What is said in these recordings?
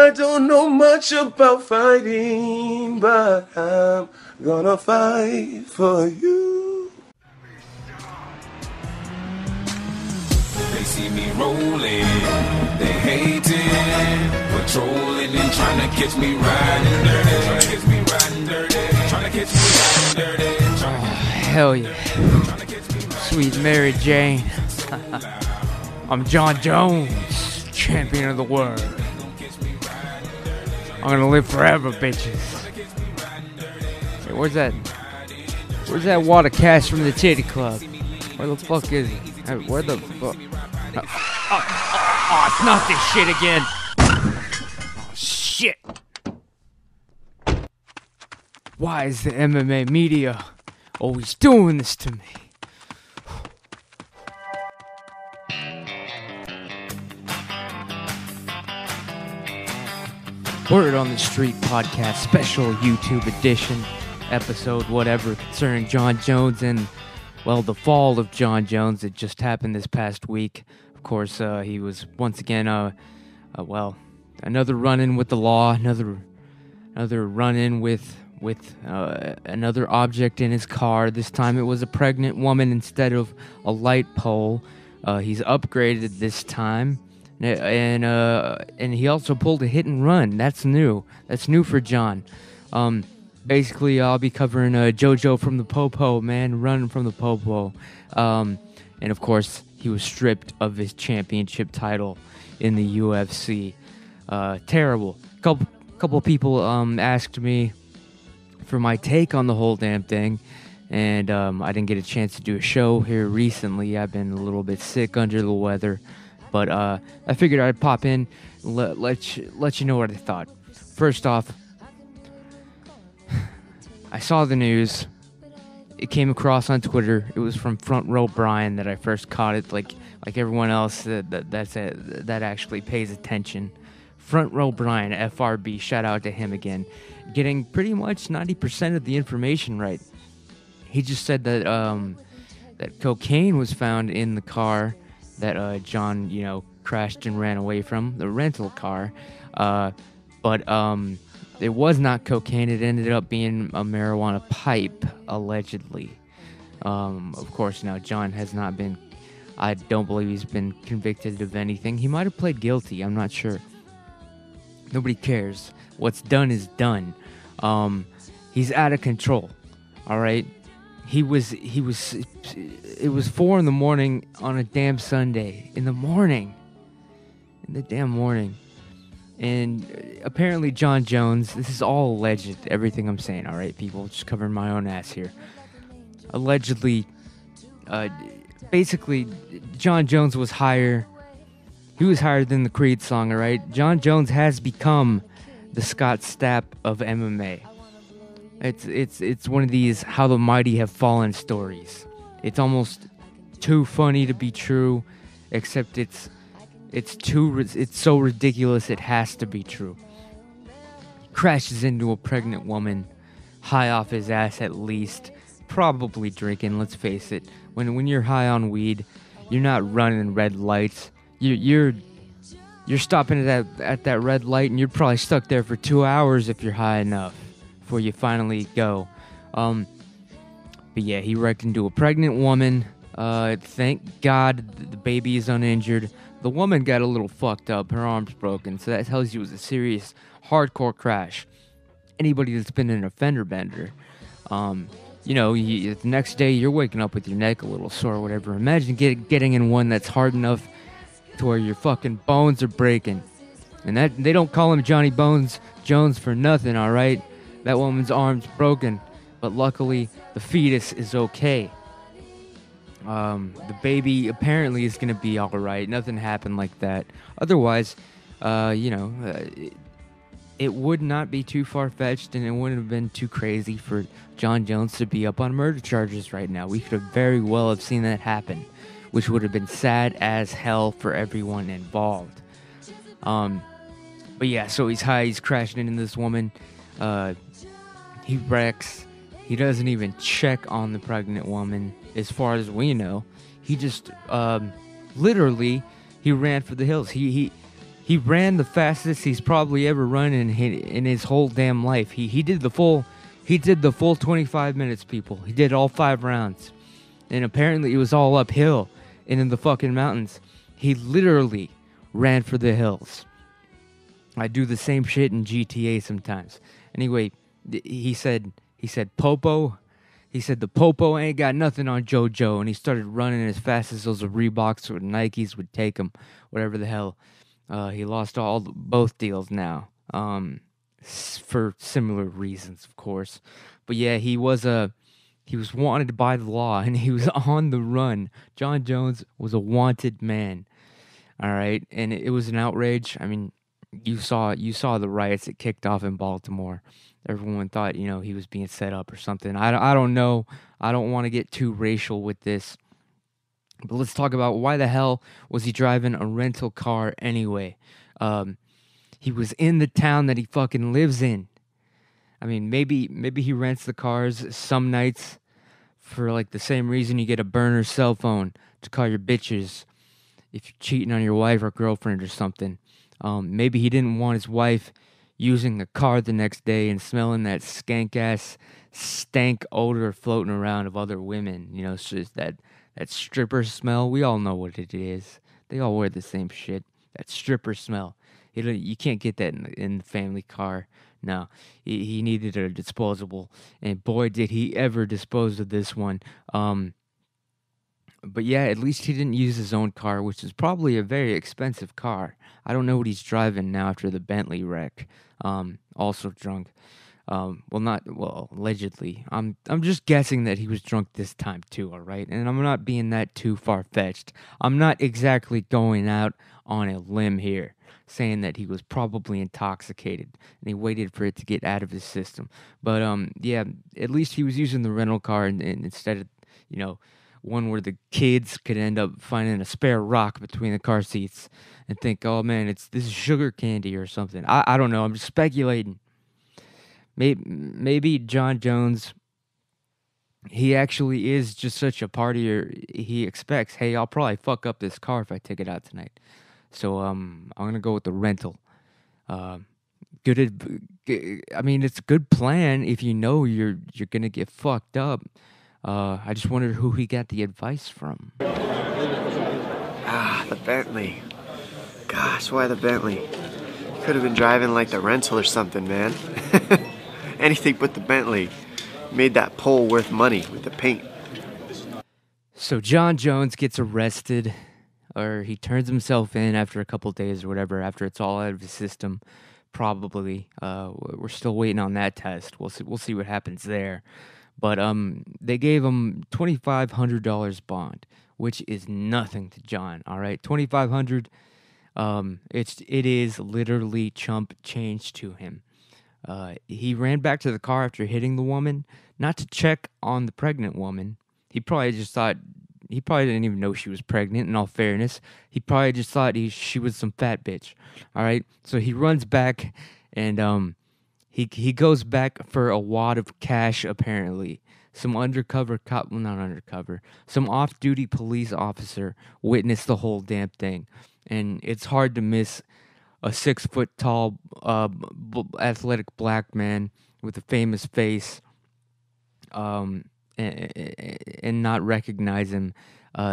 I don't know much about fighting, but I'm gonna fight for you. They see me rolling, they hating, patrolling and trying to catch me riding dirty, trying to catch me riding dirty, trying to catch me riding dirty. Hell yeah. Sweet Mary Jane. I'm Jon Jones, champion of the world. I'm gonna live forever, bitches. Hey, where's that water cast from the Titty Club? Where the fuck is it? Hey, where the fuck? Oh, it's not this shit again. Oh, shit. Why is the MMA media always doing this to me? Word on the Street podcast, special YouTube edition, episode, whatever, concerning Jon Jones and, well, the fall of Jon Jones. It just happened this past week. Of course, he was once again, another run-in with the law, another run-in with another object in his car. This time it was a pregnant woman instead of a light pole. He's upgraded this time. And he also pulled a hit and run. That's new. That's new for Jon. Basically, I'll be covering JoJo from the Popo, man, running from the Popo. And of course, he was stripped of his championship title in the UFC. Terrible. Couple people asked me for my take on the whole damn thing, and I didn't get a chance to do a show here recently. I've been a little bit sick, under the weather. But I figured I'd pop in, let you know what I thought. First off, I saw the news. It came across on Twitter. It was from Front Row Brian that I first caught it. Like everyone else that actually pays attention. Front Row Brian, FRB. Shout out to him again, getting pretty much 90% of the information right. He just said that that cocaine was found in the car that Jon, crashed and ran away from, the rental car. But it was not cocaine. It ended up being a marijuana pipe, allegedly. Of course, now Jon has not been, I don't believe he's been convicted of anything. He might have pled guilty. I'm not sure. Nobody cares. What's done is done. He's out of control. All right. It was 4 in the morning on a damn Sunday. In the damn morning. And apparently Jon Jones, this is all alleged, everything I'm saying, all right, people? Just covering my own ass here. Allegedly, basically, Jon Jones was higher. He was higher than the Creed song, all right? Jon Jones has become the Scott Stapp of MMA. It's one of these how the mighty have fallen stories. It's almost too funny to be true, except it's so ridiculous it has to be true. Crashes into a pregnant woman, high off his ass at least, probably drinking. Let's face it. When you're high on weed, you're not running red lights. You're stopping at that red light, and you're probably stuck there for 2 hours if you're high enough before you finally go. But yeah, he wrecked into a pregnant woman. Thank God the baby is uninjured. The woman got a little fucked up. Her arm's broken, so that tells you it was a serious, hardcore crash. Anybody that's been in a fender bender, the next day you're waking up with your neck a little sore or whatever. Imagine getting in one that's hard enough to where your fucking bones are breaking. And that they don't call him Johnny Bones Jones for nothing, all right? That woman's arm's broken, but luckily the fetus is okay. The baby apparently is going to be all right. Nothing happened like that. Otherwise, it would not be too far-fetched, and it wouldn't have been too crazy for Jon Jones to be up on murder charges right now. We could have very well have seen that happen, which would have been sad as hell for everyone involved. But yeah, so he's high. He's crashing into this woman. He wrecks. He doesn't even check on the pregnant woman, as far as we know. He just, literally, he ran for the hills. He he ran the fastest he's probably ever run in his whole damn life. He did the full 25 minutes, people. He did all 5 rounds. And apparently it was all uphill and in the fucking mountains. He literally ran for the hills. I do the same shit in GTA sometimes. Anyway, he said Popo. He said the Popo ain't got nothing on JoJo, and he started running as fast as those Reeboks or Nikes would take him, whatever the hell. He lost both deals now, for similar reasons, of course. But yeah, he was wanted by the law, and he was on the run. Jon Jones was a wanted man. All right, and it was an outrage. I mean, you saw the riots that kicked off in Baltimore. Everyone thought, he was being set up or something. I don't know. I don't want to get too racial with this. But let's talk about why the hell was he driving a rental car anyway? He was in the town that he fucking lives in. I mean, maybe he rents the cars some nights for like the same reason you get a burner cell phone to call your bitches if you're cheating on your wife or girlfriend or something. Maybe he didn't want his wife using the car the next day and smelling that skank-ass stank odor floating around of other women. It's just that stripper smell. We all know what it is. They all wear the same shit. That stripper smell. You can't get that in the family car. No, he needed a disposable, and boy, did he ever dispose of this one. But yeah, at least he didn't use his own car, which is probably a very expensive car. I don't know what he's driving now after the Bentley wreck. Also drunk. Allegedly. I'm just guessing that he was drunk this time too, all right? And I'm not being that too far-fetched. I'm not exactly going out on a limb here, saying that he was probably intoxicated and he waited for it to get out of his system. But yeah, at least he was using the rental car and instead of, one where the kids could end up finding a spare rock between the car seats and think, oh man, this is sugar candy or something. I don't know. I'm just speculating. Maybe Jon Jones, he actually is just such a partier. He expects, hey, I'll probably fuck up this car if I take it out tonight. So I'm gonna go with the rental. I mean, it's a good plan if you know you're gonna get fucked up. I just wondered who he got the advice from. The Bentley. Gosh, why the Bentley? You could have been driving like the rental or something, man. Anything but the Bentley. Made that pole worth money with the paint. So Jon Jones gets arrested, or he turns himself in after a couple days or whatever, after it's all out of his system, probably. We're still waiting on that test. We'll see what happens there. But they gave him $2,500 bond, which is nothing to Jon. All right, $2,500. It is literally chump change to him. He ran back to the car after hitting the woman, not to check on the pregnant woman. He probably didn't even know she was pregnant. In all fairness, he probably just thought she was some fat bitch. All right, so he runs back and He goes back for a wad of cash, apparently. Some some off-duty police officer witnessed the whole damn thing. And it's hard to miss a 6-foot-tall, athletic black man with a famous face and not recognize him.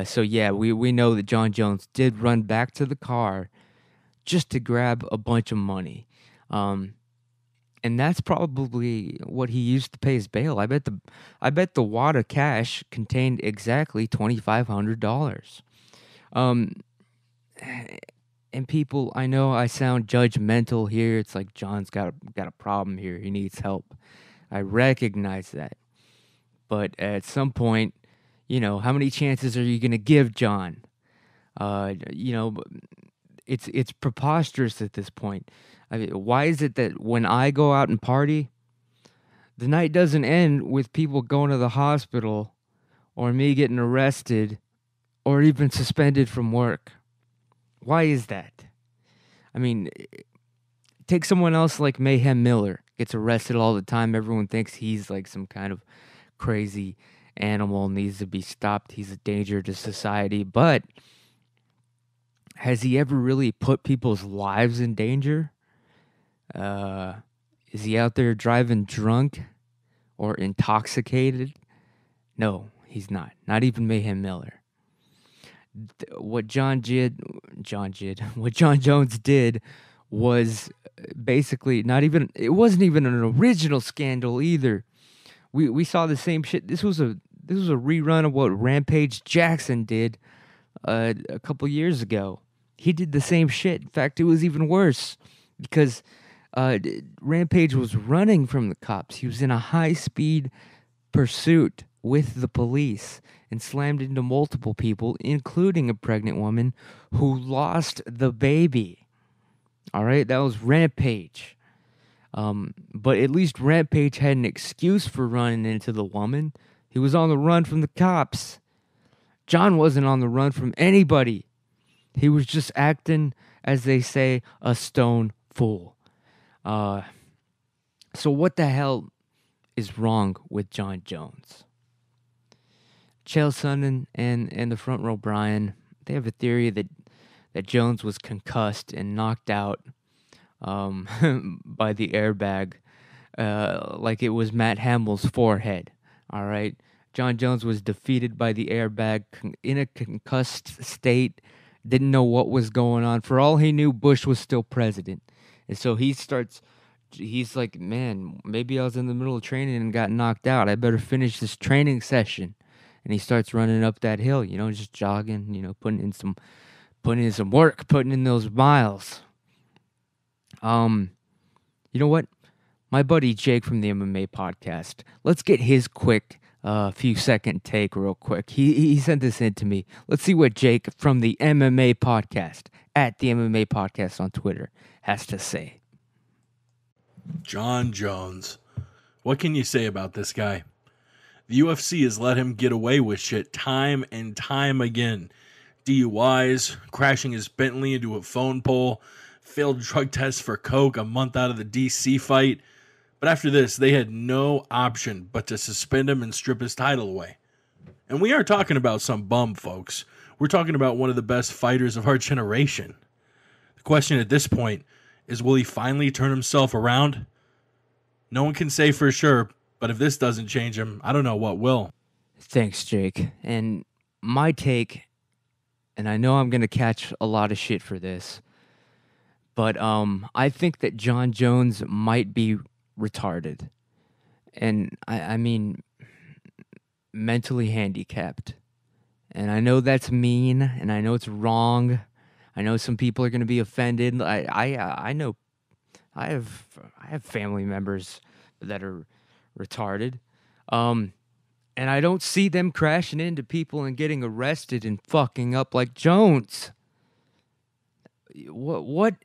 So yeah, we know that Jon Jones did run back to the car just to grab a bunch of money. And that's probably what he used to pay his bail. I bet the wad of cash contained exactly $2,500. And people, I know I sound judgmental here. It's like Jon's got a problem here. He needs help. I recognize that. But at some point, how many chances are you going to give Jon? It's preposterous at this point. I mean, why is it that when I go out and party, the night doesn't end with people going to the hospital or me getting arrested or even suspended from work? Why is that? I mean, take someone else like Mayhem Miller, gets arrested all the time. Everyone thinks he's like some kind of crazy animal, needs to be stopped. He's a danger to society. But has he ever really put people's lives in danger? Is he out there driving drunk or intoxicated? No, he's not. Not even Mayhem Miller. What Jon Jones did was basically not even. It wasn't even an original scandal either. We saw the same shit. This was a rerun of what Rampage Jackson did a couple years ago. He did the same shit. In fact, it was even worse because Rampage was running from the cops. He was in a high-speed pursuit with the police and slammed into multiple people, including a pregnant woman who lost the baby. All right, that was Rampage. But at least Rampage had an excuse for running into the woman. He was on the run from the cops. Jon wasn't on the run from anybody. He was just acting, as they say, a stone fool. So what the hell is wrong with Jon Jones? Chael, Sonnen, and the front row Brian, they have a theory that Jones was concussed and knocked out by the airbag like it was Matt Hamill's forehead. All right? Jon Jones was defeated by the airbag in a concussed state, didn't know what was going on. For all he knew, Bush was still president. And so he's like, man, maybe I was in the middle of training and got knocked out. I better finish this training session. And he starts running up that hill, just jogging, putting in some work, putting in those miles. You know what? My buddy Jake from the MMA podcast, let's get his quick few second take real quick. He sent this in to me. Let's see what Jake from the MMA podcast, at the MMA podcast on Twitter, has to say. Jon Jones. What can you say about this guy? The UFC has let him get away with shit time and time again. DUIs, crashing his Bentley into a phone pole, failed drug tests for coke a month out of the DC fight. But after this, they had no option but to suspend him and strip his title away. And we aren't talking about some bum, folks. We're talking about one of the best fighters of our generation. The question at this point is, will he finally turn himself around? No one can say for sure, but if this doesn't change him, I don't know what will. Thanks, Jake. And my take, and I know I'm going to catch a lot of shit for this, but I think that Jon Jones might be retarded. And I mean mentally handicapped. And I know that's mean, and I know it's wrong. I know some people are going to be offended. I know I have family members that are retarded. And I don't see them crashing into people and getting arrested and fucking up like Jones. What?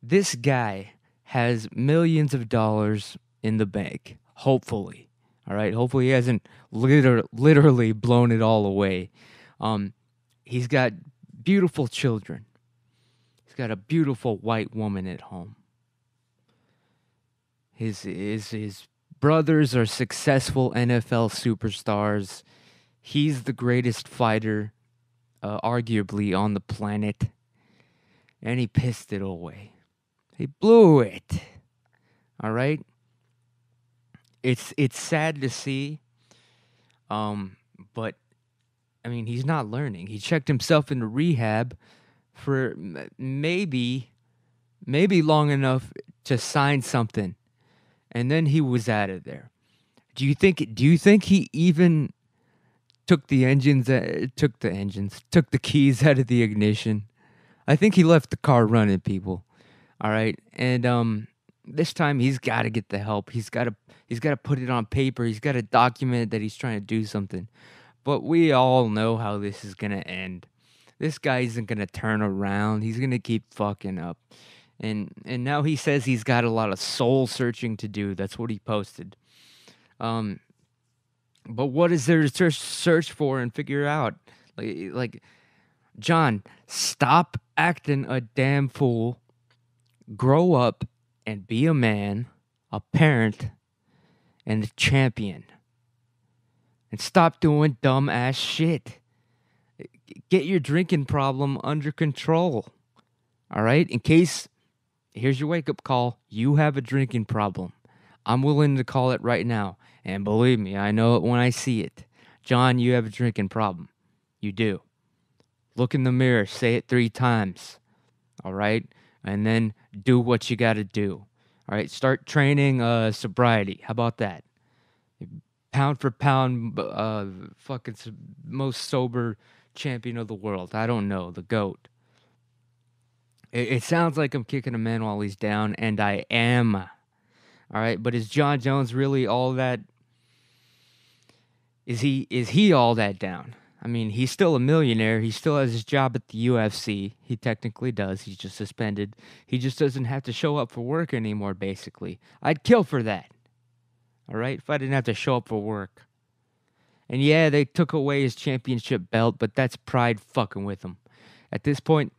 This guy has millions of dollars in the bank, hopefully. All right, hopefully he hasn't literally blown it all away. He's got beautiful children. He's got a beautiful white woman at home. His brothers are successful NFL superstars. He's the greatest fighter, arguably, on the planet. And he pissed it away. He blew it. All right? It's sad to see. But, I mean, he's not learning. He checked himself into rehab for maybe long enough to sign something. And then he was out of there. Do you think he even took the keys out of the ignition? I think he left the car running, people. All right. And this time he's got to get the help. He's got to put it on paper. He's got to document that he's trying to do something. But we all know how this is going to end. This guy isn't going to turn around. He's going to keep fucking up. And now he says he's got a lot of soul searching to do. That's what he posted. But what is there to search for and figure out? Like, Jon, stop acting a damn fool. Grow up and be a man, a parent, and a champion. And stop doing dumb ass shit. Get your drinking problem under control. All right? In case, here's your wake-up call. You have a drinking problem. I'm willing to call it right now. And believe me, I know it when I see it. Jon, you have a drinking problem. You do. Look in the mirror. Say it 3 times. All right? And then do what you got to do. All right? Start training sobriety. How about that? Pound for pound, fucking most sober champion of the world. I don't know. The GOAT. It sounds like I'm kicking a man while he's down, and I am. All right? But is Jon Jones really all that? Is he all that down? I mean, he's still a millionaire. He still has his job at the UFC. He technically does. He's just suspended. He just doesn't have to show up for work anymore, basically. I'd kill for that. All right? If I didn't have to show up for work. And yeah, they took away his championship belt, but that's pride fucking with him. At this point,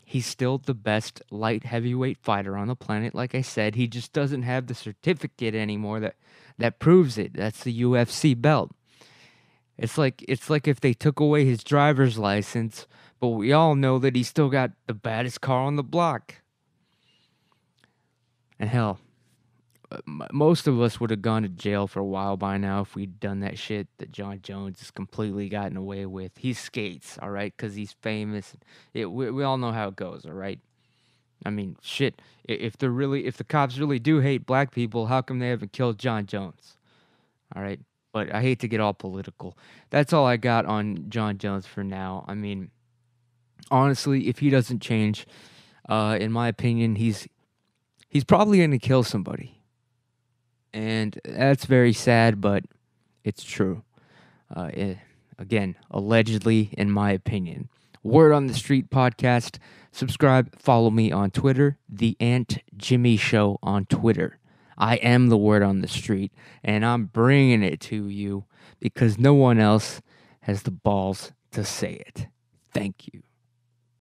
he's still the best light heavyweight fighter on the planet. Like I said, he just doesn't have the certificate anymore that proves it. That's the UFC belt. It's like if they took away his driver's license, but we all know that he's still got the baddest car on the block. And hell, most of us would have gone to jail for a while by now if we'd done that shit that Jon Jones has completely gotten away with. He skates, all right, because he's famous. We all know how it goes, all right? I mean, shit, if the cops really do hate black people, how come they haven't killed Jon Jones? All right? But I hate to get all political. That's all I got on Jon Jones for now. I mean, honestly, if he doesn't change, in my opinion, he's probably going to kill somebody. And that's very sad, but it's true. Again, allegedly, in my opinion. Word on the Street podcast. Subscribe, follow me on Twitter, The Ant Jimmy Show on Twitter. I am the word on the street, and I'm bringing it to you because no one else has the balls to say it. Thank you.